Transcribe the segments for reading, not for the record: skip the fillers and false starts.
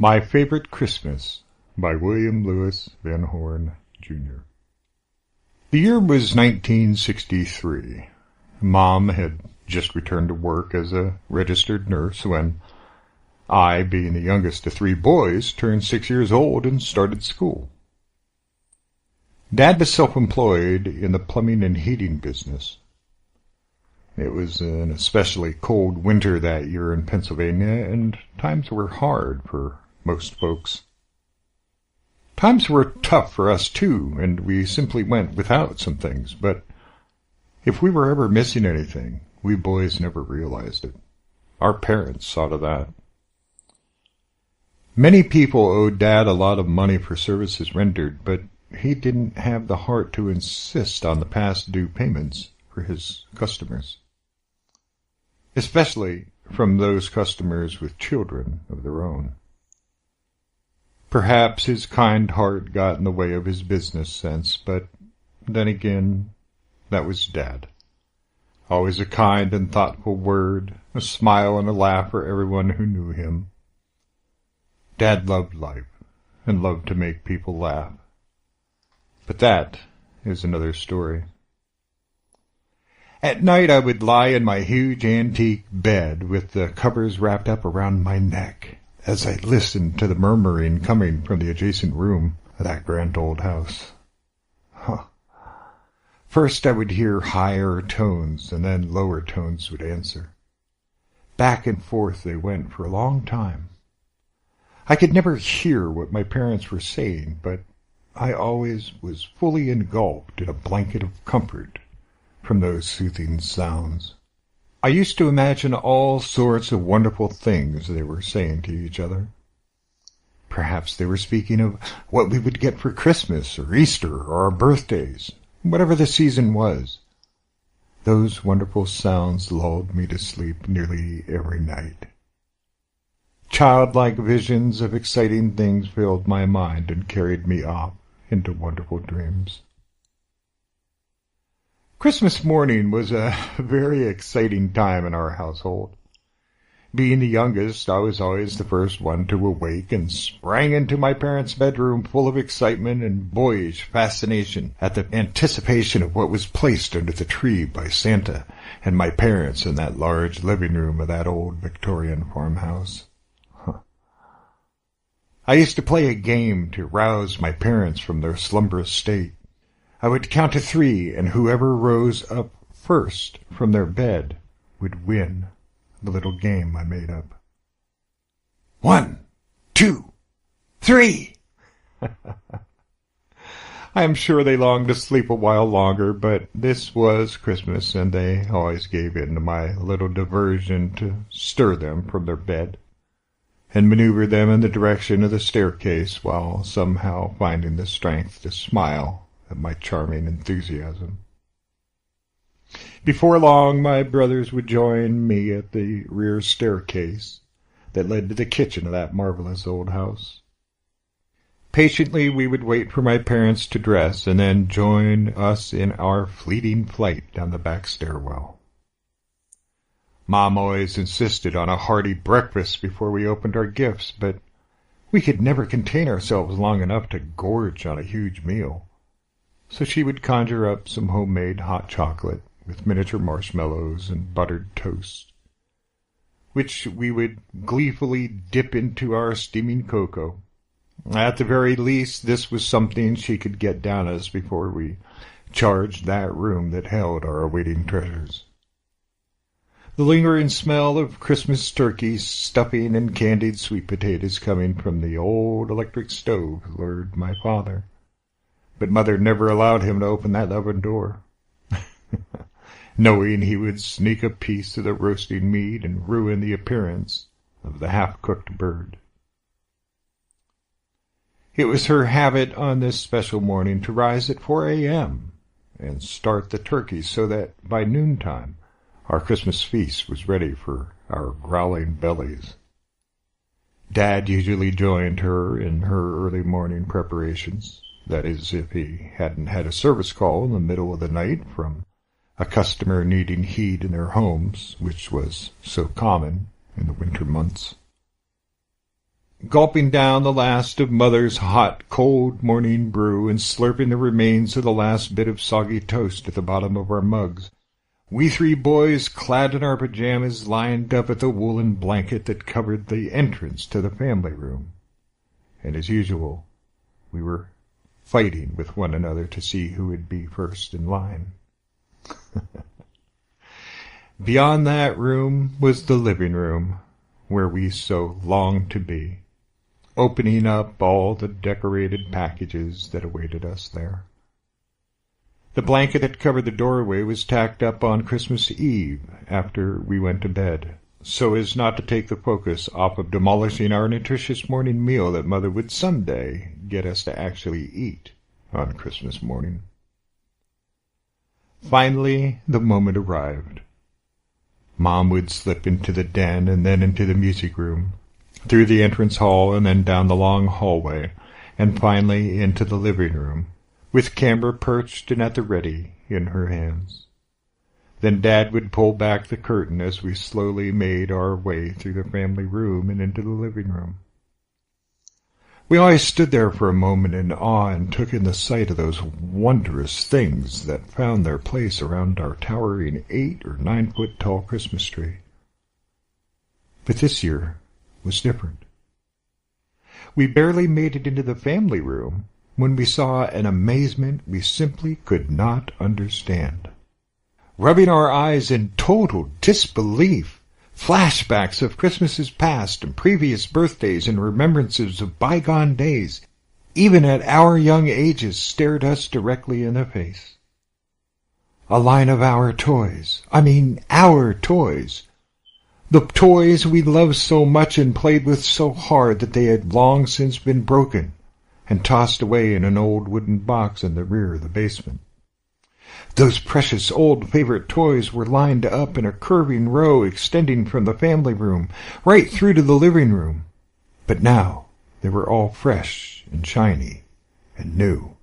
My Favorite Christmas by William Lewis Van Horn, Jr. The year was 1963. Mom had just returned to work as a registered nurse when I, being the youngest of three boys, turned 6 years old and started school. Dad was self-employed in the plumbing and heating business. It was an especially cold winter that year in Pennsylvania, and times were hard for most folks. Times were tough for us, too, and we simply went without some things, but if we were ever missing anything, we boys never realized it. Our parents saw to that. Many people owed Dad a lot of money for services rendered, but he didn't have the heart to insist on the past due payments for his customers, especially from those customers with children of their own. Perhaps his kind heart got in the way of his business sense, but then again, that was Dad. Always a kind and thoughtful word, a smile and a laugh for everyone who knew him. Dad loved life and loved to make people laugh. But that is another story. At night I would lie in my huge antique bed with the covers wrapped up around my neck as I listened to the murmuring coming from the adjacent room of that grand old house. First I would hear higher tones, and then lower tones would answer. Back and forth they went for a long time. I could never hear what my parents were saying, but I always was fully engulfed in a blanket of comfort from those soothing sounds. I used to imagine all sorts of wonderful things they were saying to each other. Perhaps they were speaking of what we would get for Christmas or Easter or our birthdays, whatever the season was. Those wonderful sounds lulled me to sleep nearly every night. Childlike visions of exciting things filled my mind and carried me off into wonderful dreams. Christmas morning was a very exciting time in our household. Being the youngest, I was always the first one to awake and sprang into my parents' bedroom full of excitement and boyish fascination at the anticipation of what was placed under the tree by Santa and my parents in that large living room of that old Victorian farmhouse. I used to play a game to rouse my parents from their slumberous state. I would count to 3, and whoever rose up first from their bed would win the little game I made up. 1, 2, 3! I am sure they longed to sleep a while longer, but this was Christmas, and they always gave in to my little diversion to stir them from their bed and maneuver them in the direction of the staircase while somehow finding the strength to smile at my charming enthusiasm. Before long, my brothers would join me at the rear staircase that led to the kitchen of that marvelous old house. Patiently we would wait for my parents to dress and then join us in our fleeting flight down the back stairwell. Mom always insisted on a hearty breakfast before we opened our gifts, but we could never contain ourselves long enough to gorge on a huge meal. So she would conjure up some homemade hot chocolate with miniature marshmallows and buttered toast, which we would gleefully dip into our steaming cocoa. At the very least, this was something she could get down us before we charged that room that held our awaiting treasures. The lingering smell of Christmas turkey, stuffing, and candied sweet potatoes coming from the old electric stove lured my father. But Mother never allowed him to open that oven door, knowing he would sneak a piece of the roasting meat and ruin the appearance of the half-cooked bird. It was her habit on this special morning to rise at 4 a.m. and start the turkey so that by noontime our Christmas feast was ready for our growling bellies. Dad usually joined her in her early morning preparations. That is, if he hadn't had a service call in the middle of the night from a customer needing heat in their homes, which was so common in the winter months. gulping down the last of Mother's hot, cold morning brew and slurping the remains of the last bit of soggy toast at the bottom of our mugs. We three boys, clad in our pajamas, lined up at the woolen blanket that covered the entrance to the family room. And as usual, we were fighting with one another to see who would be first in line. Beyond that room was the living room, where we so longed to be, opening up all the decorated packages that awaited us there. The blanket that covered the doorway was tacked up on Christmas Eve after we went to bed, so as not to take the focus off of demolishing our nutritious morning meal that Mother would someday get us to actually eat on Christmas morning. Finally, the moment arrived. Mom would slip into the den and then into the music room, through the entrance hall and then down the long hallway, and finally into the living room, with camera perched and at the ready in her hands. Then Dad would pull back the curtain as we slowly made our way through the family room and into the living room. We always stood there for a moment in awe and took in the sight of those wondrous things that found their place around our towering 8 or 9 foot tall Christmas tree. But this year was different. We barely made it into the family room when we saw an amazement we simply could not understand. Rubbing our eyes in total disbelief, flashbacks of Christmases past and previous birthdays and remembrances of bygone days, even at our young ages, stared us directly in the face. A line of our toys. Our toys. The toys we loved so much and played with so hard that they had long since been broken and tossed away in an old wooden box in the rear of the basement. Those precious old favorite toys were lined up in a curving row extending from the family room right through to the living room. But now they were all fresh and shiny and new.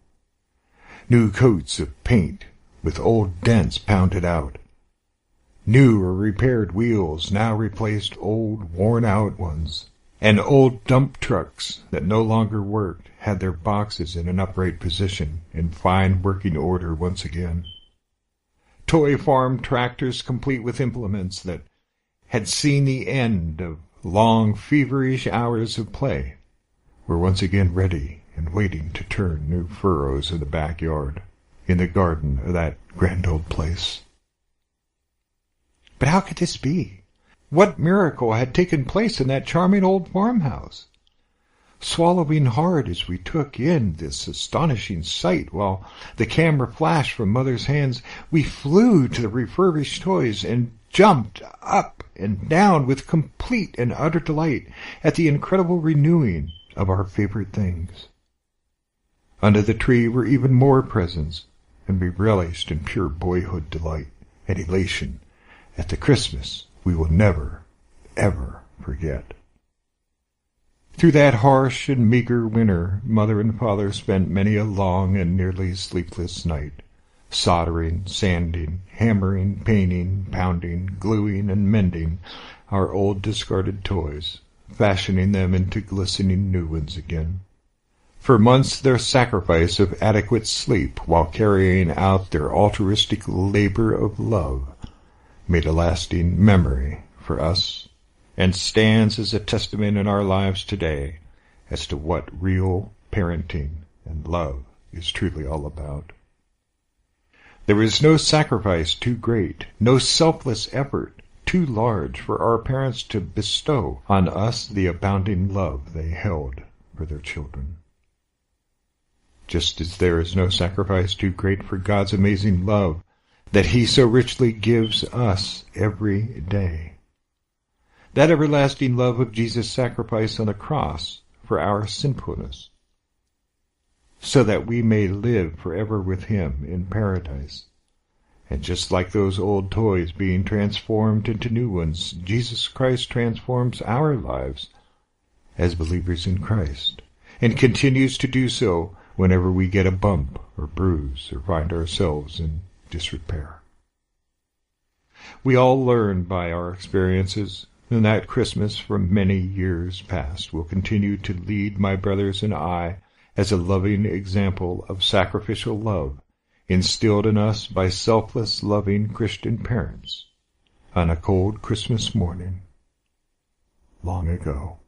New coats of paint with old dents pounded out. New or repaired wheels now replaced old worn-out ones. And old dump trucks that no longer worked had their boxes in an upright position in fine working order once again. Toy farm tractors complete with implements that had seen the end of long feverish hours of play were once again ready and waiting to turn new furrows in the backyard, in the garden of that grand old place. But how could this be? What miracle had taken place in that charming old farmhouse? Swallowing hard as we took in this astonishing sight while the camera flashed from Mother's hands, we flew to the refurbished toys and jumped up and down with complete and utter delight at the incredible renewing of our favorite things. Under the tree were even more presents, and we relished in pure boyhood delight and elation at the Christmas we will never, ever forget. Through that harsh and meager winter, Mother and Father spent many a long and nearly sleepless night, soldering, sanding, hammering, painting, pounding, gluing, and mending our old discarded toys, fashioning them into glistening new ones again. For months their sacrifice of adequate sleep while carrying out their altruistic labor of love made a lasting memory for us, and stands as a testament in our lives today as to what real parenting and love is truly all about. There is no sacrifice too great, no selfless effort too large for our parents to bestow on us the abounding love they held for their children. Just as there is no sacrifice too great for God's amazing love that He so richly gives us every day. That everlasting love of Jesus' sacrifice on the cross for our sinfulness, so that we may live forever with Him in paradise. And just like those old toys being transformed into new ones, Jesus Christ transforms our lives as believers in Christ, and continues to do so whenever we get a bump or bruise or find ourselves in disrepair. We all learn by our experiences, And that Christmas for many years past will continue to lead my brothers and I as a loving example of sacrificial love instilled in us by selfless, loving Christian parents on a cold Christmas morning long ago.